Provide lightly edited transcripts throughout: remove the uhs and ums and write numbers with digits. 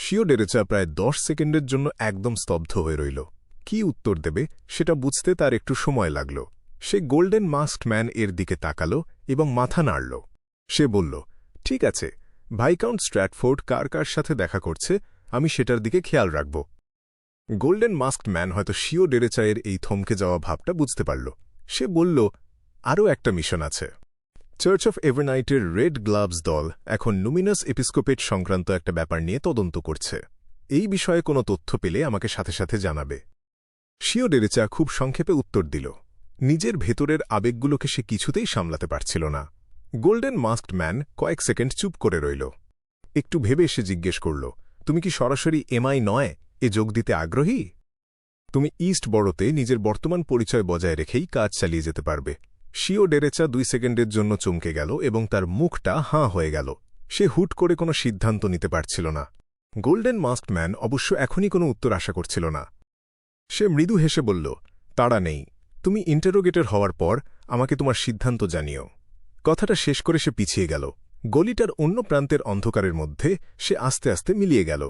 শিওডেরেচা প্রায় 10 সেকেন্ডের জন্য একদম স্তব্ধ হয়ে রইল। কি উত্তর দেবে সেটা বুঝতে তার একটু সময় লাগল। সে গোল্ডেন মাস্কড ম্যান এর দিকে তাকাল এবং মাথা নাড়ল। সে বলল, ঠিক আছে, ভাইকাউন্ট স্ট্র্যাটফোর্ড কার কার সাথে দেখা করছে আমি সেটার দিকে খেয়াল রাখব। গোল্ডেন মাস্কড ম্যান হয়তো শিওডেরেচায়ের এই থমকে যাওয়া ভাবটা বুঝতে পারল। সে বলল, আরও একটা মিশন আছে। চার্চ অফ এভারনাইটের রেড গ্লাভস দল এখন নুমিনাস এপিস্কোপেট সংক্রান্ত একটা ব্যাপার নিয়ে তদন্ত করছে। এই বিষয়ে কোনো তথ্য পেলে আমাকে সাথে সাথে জানাবে। শিওডেরেচা খুব সংক্ষেপে উত্তর দিল। নিজের ভেতরের আবেগগুলোকে সে কিছুতেই সামলাতে পারছিল না। গোল্ডেন মাস্কড ম্যান কয়েক সেকেন্ড চুপ করে রইল। একটু ভেবে সে জিজ্ঞেস করল, তুমি কি সরাসরি এমআই নয় এ যোগ দিতে আগ্রহী? তুমি ইস্ট বড়োতে নিজের বর্তমান পরিচয় বজায় রেখেই কাজ চালিয়ে যেতে পারবে। শিওডেরেচা 2 সেকেন্ডের জন্য চমকে গেল এবং তার মুখটা হাঁ হয়ে গেল। সে হুট করে কোনো সিদ্ধান্ত নিতে পারছিল না। গোল্ডেন মাস্কড ম্যান অবশ্য এখনই কোনো উত্তর আশা করছিল না। সে মৃদু হেসে বলল, তাড়া নেই, তুমি ইন্টারোগেটর হওয়ার পর আমাকে তোমার সিদ্ধান্ত জানিও। কথাটা শেষ করে সে পিছিয়ে গেল। গলিটার অন্য প্রান্তের অন্ধকারের মধ্যে সে আস্তে আস্তে মিলিয়ে গেল।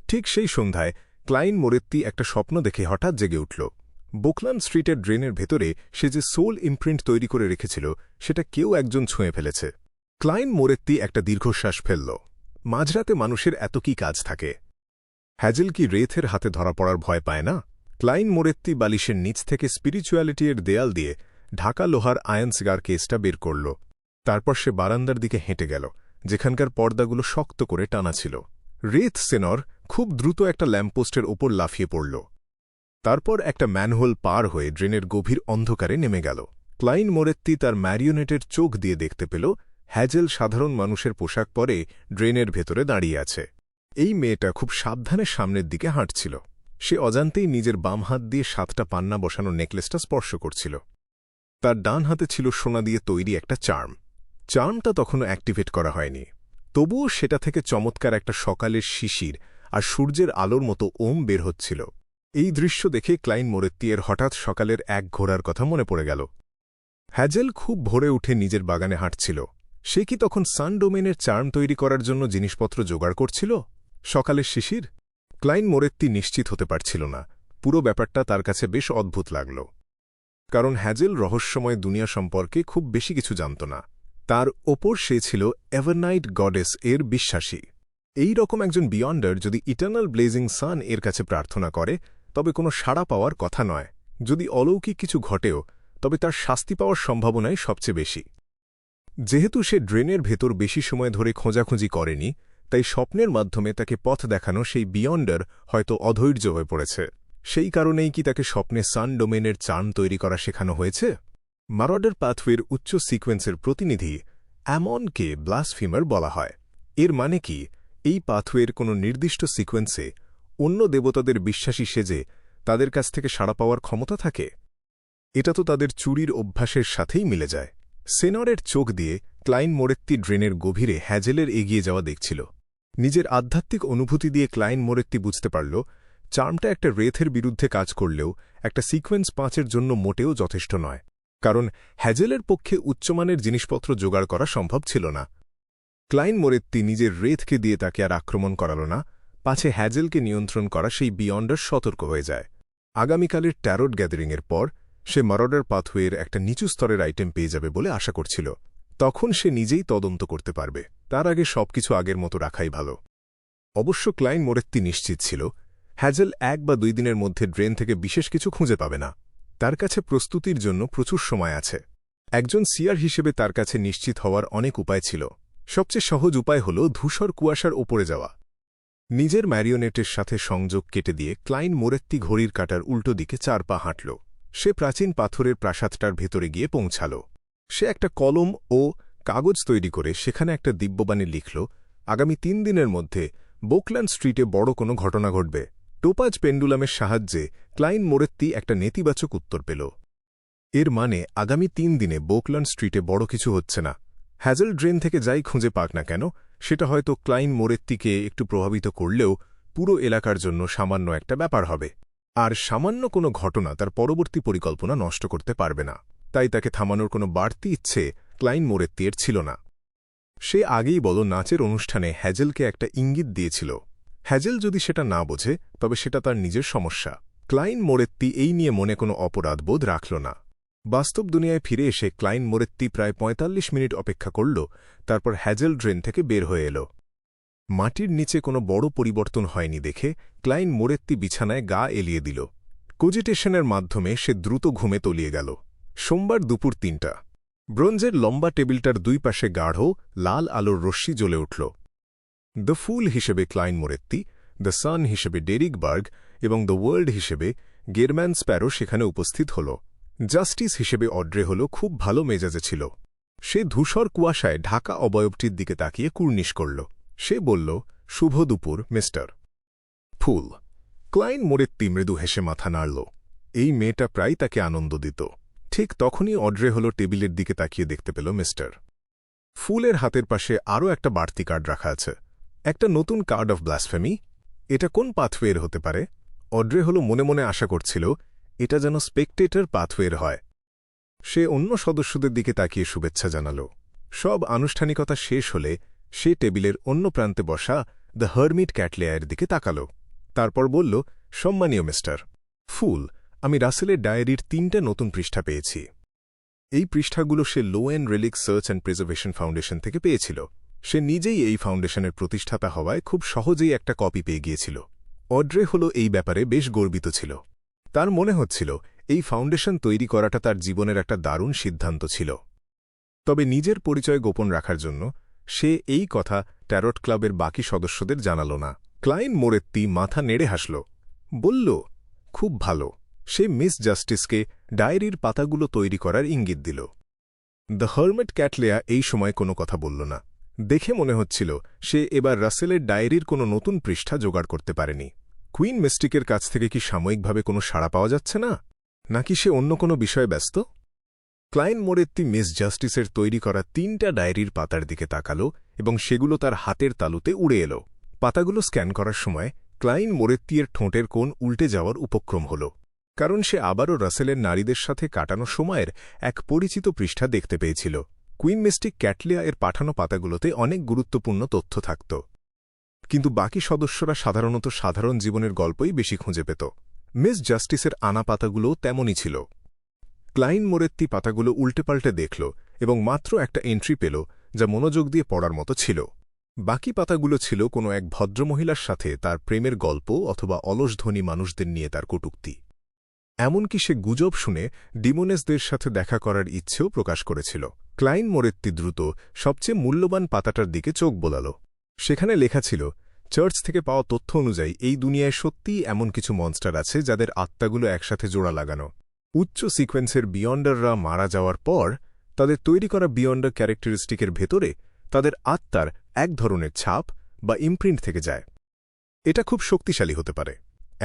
ঠিক সেই সন্ধ্যায় ক্লাইন মোরেত্তি একটা স্বপ্ন দেখে হঠাৎ জেগে উঠল। বোকল্যান্ড স্ট্রিটের ড্রেনের ভেতরে সে যে সোল ইমপ্রিন্ট তৈরি করে রেখেছিল সেটা কেউ একজন ছুঁয়ে ফেলেছে। ক্লাইন মোরেত্তি একটা দীর্ঘশ্বাস ফেলল। মাঝরাতে মানুষের এত কি কাজ থাকে? হ্যাজেল কি রেথের হাতে ধরা পড়ার ভয় পায় না? ক্লাইন মোরেত্তি বালিশের নিচ থেকে স্পিরিচুয়ালিটির দেয়াল দিয়ে ঢাকা লোহার আয়ন সিগার কেসটা বের করল। তারপর সে বারান্দার দিকে হেঁটে গেল, যেখানকার পর্দাগুলো শক্ত করে টানা ছিল। রেথ সেনর খুব দ্রুত একটা ল্যাম্পপোস্টের ওপর লাফিয়ে পড়ল। তারপর একটা ম্যানহোল পার হয়ে ড্রেনের গভীর অন্ধকারে নেমে গেল। ক্লাইন মোরেত্তি তার ম্যারিওনেটের চোখ দিয়ে দেখতে পেল হ্যাজেল সাধারণ মানুষের পোশাক পরে ড্রেনের ভেতরে দাঁড়িয়ে আছে। এই মেয়েটা খুব সাবধানে সামনের দিকে হাঁটছিল। সে অজান্তেই নিজের বাম হাত দিয়ে 7টা পান্না বসানো নেকলেসটা স্পর্শ করছিল। তার ডান হাতে ছিল সোনা দিয়ে তৈরি একটা চার্মটা তখনও অ্যাক্টিভেট করা হয়নি। তবুও সেটা থেকে চমৎকার একটা সকালের শিশির আর সূর্যের আলোর মতো ওম বের হচ্ছিল। এই দৃশ্য দেখে ক্লাইন মোরেত্তিয়ের হঠাৎ সকালের এক ঘোরার কথা মনে পড়ে গেল। হ্যাজেল খুব ভোরে উঠে নিজের বাগানে হাঁটছিল। সে কি তখন সান ডোমেনের চার্ম তৈরি করার জন্য জিনিসপত্র জোগাড় করছিল? সকালের শিশির? ক্লাইন মোরেত্তি নিশ্চিত হতে পারছিল না। পুরো ব্যাপারটা তার কাছে বেশ অদ্ভুত লাগল। কারণ হ্যাজেল রহস্যময় দুনিয়া সম্পর্কে খুব বেশি কিছু জানত না। তার ওপর সে ছিল এভারনাইট গডেস এর বিশ্বাসী। এই রকম একজন বিয়ন্ডার যদি ইটার্নাল ব্লেজিং সান এর কাছে প্রার্থনা করে তবে কোনো সাড়া পাওয়ার কথা নয়। যদি অলৌকিক কিছু ঘটেও তবে তার শাস্তি পাওয়ার সম্ভাবনাই সবচেয়ে বেশি। যেহেতু সে ড্রেনের ভেতর বেশি সময় ধরে খোঁজাখুঁজি করেনি, তাই স্বপ্নের মাধ্যমে তাকে পথ দেখানো সেই বিয়ন্ডার হয়তো অধৈর্য হয়ে পড়েছে। সেই কারণেই কি তাকে স্বপ্নে সান ডোমেনের চার্ম তৈরি করা শেখানো হয়েছে? মারডার পাথওয়ের উচ্চ সিকোয়েন্সের প্রতিনিধি অ্যামনকে ব্লাসফিমার বলা হয়। এর মানে কি এই পাথওয়ের কোনো নির্দিষ্ট সিকোয়েন্সে অন্য দেবতাদের বিশ্বাসী সেজে তাদের কাছ থেকে সাড়া পাওয়ার ক্ষমতা থাকে? এটা তো তাদের চুরির অভ্যাসের সাথেই মিলে যায়। সেনরের চোখ দিয়ে ক্লাইন মোরেত্তি ড্রেনের গভীরে হ্যাজেলের এগিয়ে যাওয়া দেখছিল। নিজের আধ্যাত্মিক অনুভূতি দিয়ে ক্লাইন মোরেত্তি বুঝতে পারল চার্মটা একটা রেথের বিরুদ্ধে কাজ করলেও একটা সিকোয়েন্স 5-এর জন্য মোটেও যথেষ্ট নয়। কারণ হ্যাজেলের পক্ষে উচ্চমানের জিনিসপত্র জোগাড় করা সম্ভব ছিল না। ক্লাইন মোরেত্তি নিজের রেথকে দিয়ে তাকে আর আক্রমণ করাল না, পাছে হ্যাজেলকে নিয়ন্ত্রণ করা সেই বিয়ন্ডার সতর্ক হয়ে যায়। আগামীকালের ট্যারোট গ্যাদারিংয়ের পর সে মারডার পাথওয়ের একটা নিচু স্তরের আইটেম পেয়ে যাবে বলে আশা করছিল। তখন সে নিজেই তদন্ত করতে পারবে। তার আগে সবকিছু আগের মতো রাখাই ভালো। অবশ্য ক্লাইন মোরেত্তি নিশ্চিত ছিল হ্যাজেল 1 বা 2 দিনের মধ্যে ড্রেন থেকে বিশেষ কিছু খুঁজে পাবে না। তার কাছে প্রস্তুতির জন্য প্রচুর সময় আছে। একজন সিয়ার হিসেবে তার কাছে নিশ্চিত হওয়ার অনেক উপায় ছিল। সবচেয়ে সহজ উপায় হল ধূসর কুয়াশার ওপরে যাওয়া। নিজের ম্যারিওনেটের সাথে সংযোগ কেটে দিয়ে ক্লাইন মোরেত্তি ঘড়ির কাঁটার উল্টো দিকে 4 পা হাঁটল। সে প্রাচীন পাথরের প্রাসাদটার ভেতরে গিয়ে পৌঁছাল। সে একটা কলম ও কাগজ তৈরি করে সেখানে একটা দিব্যবাণী লিখল, আগামী 3 দিনের মধ্যে বোকল্যান্ড স্ট্রিটে বড় কোনো ঘটনা ঘটবে। টোপাজ পেন্ডুলামের সাহায্যে ক্লাইন মোরেত্তি একটা নেতিবাচক উত্তর পেল। এর মানে আগামী 3 দিনে বোকল্যান্ড স্ট্রিটে বড় কিছু হচ্ছে না। হ্যাজেল ড্রেন থেকে যাই খুঁজে পাক না কেন, সেটা হয়তো ক্লাইন মোরেত্তিকে একটু প্রভাবিত করলেও পুরো এলাকার জন্য সামান্য একটা ব্যাপার হবে। আর সামান্য কোনো ঘটনা তার পরবর্তী পরিকল্পনা নষ্ট করতে পারবে না। তাই তাকে থামানোর কোনো বাড়তি ইচ্ছে ক্লাইন মোরেত্তির ছিল না। সে আগেই নাচের অনুষ্ঠানে হ্যাজেলকে একটা ইঙ্গিত দিয়েছিল। হ্যাজেল যদি সেটা না বোঝে তবে সেটা তার নিজের সমস্যা। ক্লাইন মোরেত্তি এই নিয়ে মনে কোনো অপরাধবোধ রাখল না। বাস্তব দুনিয়ায় ফিরে এসে ক্লাইন মোরেত্তি প্রায় ৪৫ মিনিট অপেক্ষা করল, তারপর হ্যাজেল ড্রেন থেকে বের হয়ে এল। মাটির নিচে কোনো বড় পরিবর্তন হয়নি দেখে ক্লাইন মোরেত্তি বিছানায় গা এলিয়ে দিল। কোজিটেশনের মাধ্যমে সে দ্রুত ঘুমে তলিয়ে গেল। সোমবার দুপুর ৩টা। ব্রোঞ্জের লম্বা টেবিলটার দুই পাশে গাঢ় লাল আলোর রশ্মি জ্বলে উঠল। দ্য ফুল হিসেবে ক্লাইন মোরেত্তি, দ্য সান হিসেবে ডেরিক বার্গ এবং দ্য ওয়ার্ল্ড হিসেবে গেরম্যান স্প্যারো সেখানে উপস্থিত হল। জাস্টিস হিসেবে অড্রে হল খুব ভালো মেজাজে ছিল। সে ধূসর কুয়াশায় ঢাকা অবয়বটির দিকে তাকিয়ে কুর্নিশ করল। সে বলল, শুভ দুপুর মিস্টার ফুল। ক্লাইন মোরেত্তি মৃদু হেসে মাথা নাড়ল। এই মেয়েটা প্রায় তাকে আনন্দ দিত। ঠিক তখনই অড্রে হল টেবিলের দিকে তাকিয়ে দেখতে পেল মিস্টার ফুলের হাতের পাশে আরও একটা বাড়তি কার্ড রাখা আছে, একটা নতুন কার্ড অফ ব্লাসফেমি। এটা কোন পাথওয়ের হতে পারে? অড্রে হল মনে মনে আশা করছিল এটা যেন স্পেকটেটর পাথওয়ের হয়। সে অন্য সদস্যদের দিকে তাকিয়ে শুভেচ্ছা জানাল। সব আনুষ্ঠানিকতা শেষ হলে সে টেবিলের অন্য প্রান্তে বসা দ্য হারমিট ক্যাটলেয়ারের দিকে তাকাল। তারপর বলল, সম্মানীয় মিস্টার ফুল, আমি রাসেলের ডায়েরির ৩টা নতুন পৃষ্ঠা পেয়েছি। এই পৃষ্ঠাগুলো সে লোয়েন Relic search and preservation foundation থেকে পেয়েছিল। সে নিজেই এই ফাউন্ডেশনের প্রতিষ্ঠাতা হওয়ায় খুব সহজেই একটা কপি পেয়ে গিয়েছিল। অড্রে হল এই ব্যাপারে বেশ গর্বিত ছিল। তার মনে হচ্ছিল এই ফাউন্ডেশন তৈরি করাটা তার জীবনের একটা দারুণ সিদ্ধান্ত ছিল। তবে নিজের পরিচয় গোপন রাখার জন্য সে এই কথা ট্যারট ক্লাবের বাকি সদস্যদের জানাল না। ক্লাইন মোরেত্তি মাথা নেড়ে হাসল, বলল, খুব ভালো। সে মিস জাস্টিসকে ডায়েরির পাতাগুলো তৈরি করার ইঙ্গিত দিল। দ্য হারমিট ক্যাটলেয়া এই সময় কোনো কথা বলল না। দেখে মনে হচ্ছিল সে এবার রাসেলের ডায়েরির কোনো নতুন পৃষ্ঠা জোগাড় করতে পারেনি। কুইন মিস্টিকের কাছ থেকে কি সাময়িকভাবে কোনো সাড়া পাওয়া যাচ্ছে না, নাকি সে অন্য কোনো বিষয়ে ব্যস্ত? ক্লাইন মোরেত্তি মিস জাস্টিসের তৈরি করা ৩টা ডায়েরির পাতার দিকে তাকাল এবং সেগুলো তার হাতের তালুতে উড়ে এল। পাতাগুলো স্ক্যান করার সময় ক্লাইন মোরেত্তির ঠোঁটের কোণ উল্টে যাওয়ার উপক্রম হল, কারণ সে আবারও রাসেলের নারীদের সাথে কাটানো সময়ের এক পরিচিত পৃষ্ঠা দেখতে পেয়েছিল। কুইন মিস্টিক ক্যাটলেয়া এর পাঠানো পাতাগুলোতে অনেক গুরুত্বপূর্ণ তথ্য থাকত, কিন্তু বাকি সদস্যরা সাধারণত সাধারণ জীবনের গল্পই বেশি খুঁজে পেত। মিস জাস্টিসের আনা পাতাগুলোও তেমনই ছিল। ক্লাইন মোরেত্তি পাতাগুলো উল্টেপাল্টে দেখল এবং মাত্র একটা এন্ট্রি পেল যা মনোযোগ দিয়ে পড়ার মতো ছিল। বাকি পাতাগুলো ছিল কোনো এক ভদ্রমহিলার সাথে তার প্রেমের গল্প অথবা অলস ধনী মানুষদের নিয়ে তার কটূক্তি। এমনকি সে গুজব শুনে ডিমোনেসদের সাথে দেখা করার ইচ্ছেও প্রকাশ করেছিল। ক্লাইন মোরেত্তি দ্রুত সবচেয়ে মূল্যবান পাতাটার দিকে চোখ বোলাল। সেখানে লেখা ছিল, চার্চ থেকে পাওয়া তথ্য অনুযায়ী এই দুনিয়ায় সত্যিই এমন কিছু মনস্টার আছে যাদের আত্মাগুলো একসাথে জোড়া লাগানো। উচ্চ সিকোয়েন্সের বিয়ন্ডাররা মারা যাওয়ার পর তাদের তৈরি করা বিয়ন্ডার ক্যারেক্টারিস্টিকের ভেতরে তাদের আত্মার এক ধরনের ছাপ বা ইমপ্রিন্ট থেকে যায়। এটা খুব শক্তিশালী হতে পারে,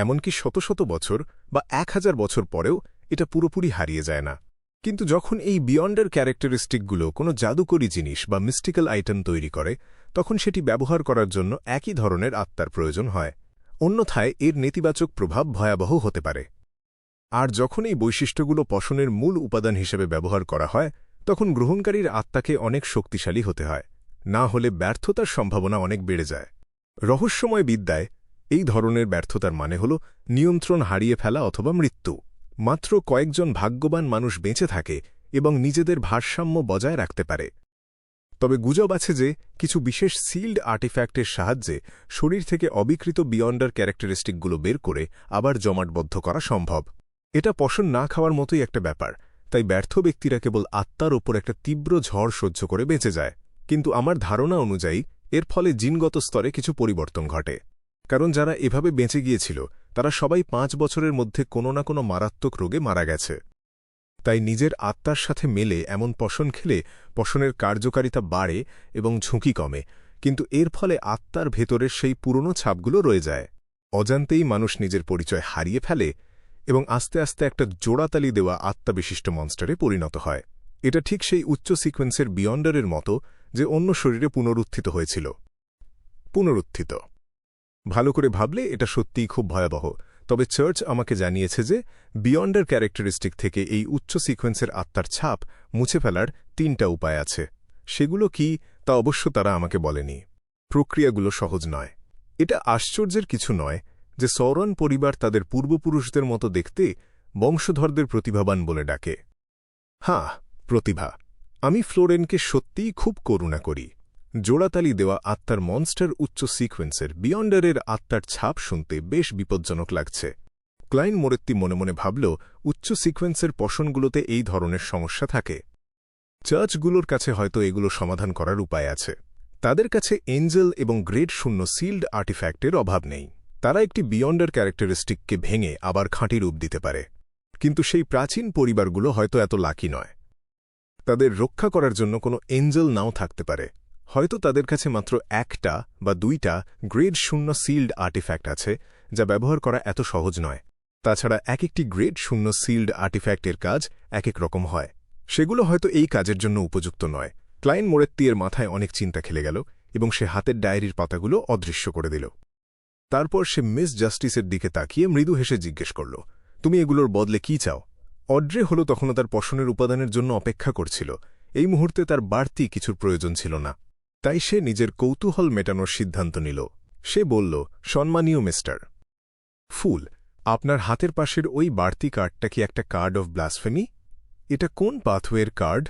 এমনকি শত শত বছর বা ১,০০০ বছর পরেও এটা পুরোপুরি হারিয়ে যায় না। কিন্তু যখন এই বিয়ন্ডার ক্যারেক্টারিস্টিকগুলো কোনো জাদুকরী জিনিস বা মিস্টিক্যাল আইটেম তৈরি করে, তখন সেটি ব্যবহার করার জন্য একই ধরনের আত্মার প্রয়োজন হয়। অন্যথায় এর নেতিবাচক প্রভাব ভয়াবহ হতে পারে। আর যখন এই বৈশিষ্ট্যগুলো পশনের মূল উপাদান হিসেবে ব্যবহার করা হয়, তখন গ্রহণকারীর আত্মাকে অনেক শক্তিশালী হতে হয়, না হলে ব্যর্থতার সম্ভাবনা অনেক বেড়ে যায়। রহস্যময় বিদ্যায় এই ধরনের ব্যর্থতার মানে হল নিয়ন্ত্রণ হারিয়ে ফেলা অথবা মৃত্যু। মাত্র কয়েকজন ভাগ্যবান মানুষ বেঁচে থাকে এবং নিজেদের ভারসাম্য বজায় রাখতে পারে। তবে গুজব আছে যে কিছু বিশেষ সিল্ড আর্টিফ্যাক্টের সাহায্যে শরীর থেকে অবিকৃত বিয়ন্ডার ক্যারেক্টারিস্টিকগুলো বের করে আবার জমাটবদ্ধ করা সম্ভব। এটা পশন না খাওয়ার মতোই একটা ব্যাপার, তাই ব্যর্থ ব্যক্তিরা কেবল আত্মার ওপর একটা তীব্র ঝড় সহ্য করে বেঁচে যায়। কিন্তু আমার ধারণা অনুযায়ী এর ফলে জিনগত স্তরে কিছু পরিবর্তন ঘটে, কারণ যারা এভাবে বেঁচে গিয়েছিল তারা সবাই ৫ বছরের মধ্যে কোনো না কোনো মারাত্মক রোগে মারা গেছে। তাই নিজের আত্মার সাথে মেলে এমন পশন খেলে পশনের কার্যকারিতা বাড়ে এবং ঝুঁকি কমে, কিন্তু এর ফলে আত্মার ভেতরের সেই পুরনো ছাপগুলো রয়ে যায়। অজান্তেই মানুষ নিজের পরিচয় হারিয়ে ফেলে এবং আস্তে আস্তে একটা জোড়াতালি দেওয়া আত্মাবিশিষ্ট মনস্টারে পরিণত হয়। এটা ঠিক সেই উচ্চ সিকোয়েন্সের বিয়ন্ডারের মতো যে অন্য শরীরে পুনরুত্থিত হয়েছিল। পুনরুত্থিত ভালো করে ভাবলে এটা সত্যিই খুব ভয়াবহ। তবে চার্চ আমাকে জানিয়েছে যে বিয়ন্ডার ক্যারেক্টারিস্টিক থেকে এই উচ্চ সিকোয়েন্সের আত্মার ছাপ মুছে ফেলার ৩টা উপায় আছে। সেগুলো কি তা অবশ্য তারা আমাকে বলেনি। প্রক্রিয়াগুলো সহজ নয়। এটা আশ্চর্যের কিছু নয় যে সৌরন পরিবার তাদের পূর্বপুরুষদের মতো দেখতে বংশধরদের প্রতিভাবান বলে ডাকে। হ্যাঁ, প্রতিভা। আমি ফ্লোরেনকে সত্যিই খুব করুণা করি। জোড়াতালি দেওয়া আত্মার মনস্টার উচ্চ সিকোয়েন্সের বিয়ন্ডারের আত্মার ছাপ শুনতে বেশ বিপজ্জনক লাগছে। ক্লাইন মোরেত্তি মনে মনে ভাবল, উচ্চ সিকোয়েন্সের পশনগুলোতে এই ধরনের সমস্যা থাকে। চার্চগুলোর কাছে হয়তো এগুলো সমাধান করার উপায় আছে। তাদের কাছে এঞ্জেল এবং গ্রেড 0 সিল্ড আর্টিফ্যাক্টের অভাব নেই। তারা একটি বিয়ন্ডার ক্যারেক্টারিস্টিককে ভেঙে আবার খাঁটি রূপ দিতে পারে। কিন্তু সেই প্রাচীন পরিবারগুলো হয়তো এত লাকি নয়। তাদের রক্ষা করার জন্য কোনো এঞ্জেল নাও থাকতে পারে। হয়তো তাদের কাছে মাত্র 1টা বা 2টা গ্রেড 0 সিল্ড আর্টিফ্যাক্ট আছে, যা ব্যবহার করা এত সহজ নয়। তাছাড়া এক একটি গ্রেড 0 সিল্ড আর্টিফ্যাক্টের কাজ এক এক রকম হয়। সেগুলো হয়তো এই কাজের জন্য উপযুক্ত নয়। ক্লাইন মোরেত্তি এর মাথায় অনেক চিন্তা খেলে গেল এবং সে হাতের ডায়েরির পাতাগুলো অদৃশ্য করে দিল। তারপর সে মিস জাস্টিসের দিকে তাকিয়ে মৃদু হেসে জিজ্ঞেস করল, তুমি এগুলোর বদলে কি চাও? অড্রে হল তখনও তার পশনের উপাদানের জন্য অপেক্ষা করছিল। এই মুহূর্তে তার বাড়তি কিছুর প্রয়োজন ছিল না। তাই সে নিজের কৌতূহল মেটানোর সিদ্ধান্ত নিল। সে বলল, সম্মানীয় মিস্টার ফুল, আপনার হাতের পাশের ওই বাড়তি কার্ডটা কি একটা কার্ড অফ ব্লাসফেমি? এটা কোন পাথওয়ের কার্ড?